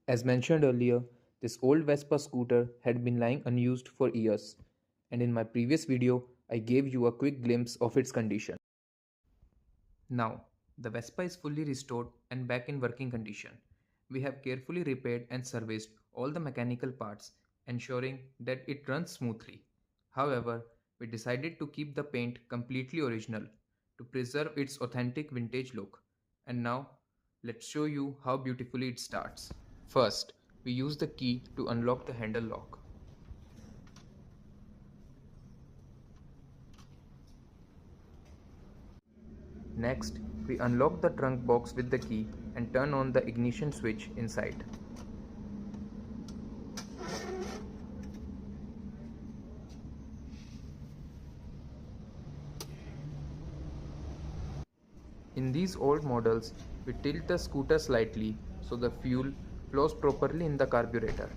As mentioned earlier, this old Vespa scooter had been lying unused for years, and in my previous video, I gave you a quick glimpse of its condition. Now, the Vespa is fully restored and back in working condition. We have carefully repaired and serviced all the mechanical parts, ensuring that it runs smoothly. However, we decided to keep the paint completely original to preserve its authentic vintage look. And now, let's show you how beautifully it starts. First, we use the key to unlock the handle lock. Next, we unlock the trunk box with the key and turn on the ignition switch inside. In these old models, we tilt the scooter slightly so the fuel flows properly in the carburetor.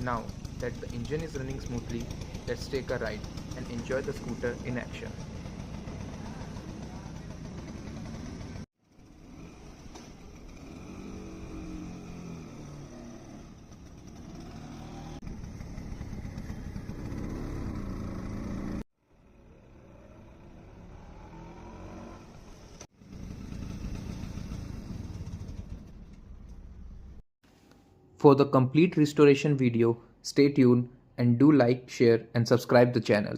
Now that the engine is running smoothly, let's take a ride and enjoy the scooter in action. For the complete restoration video, stay tuned and do like, share and subscribe the channel.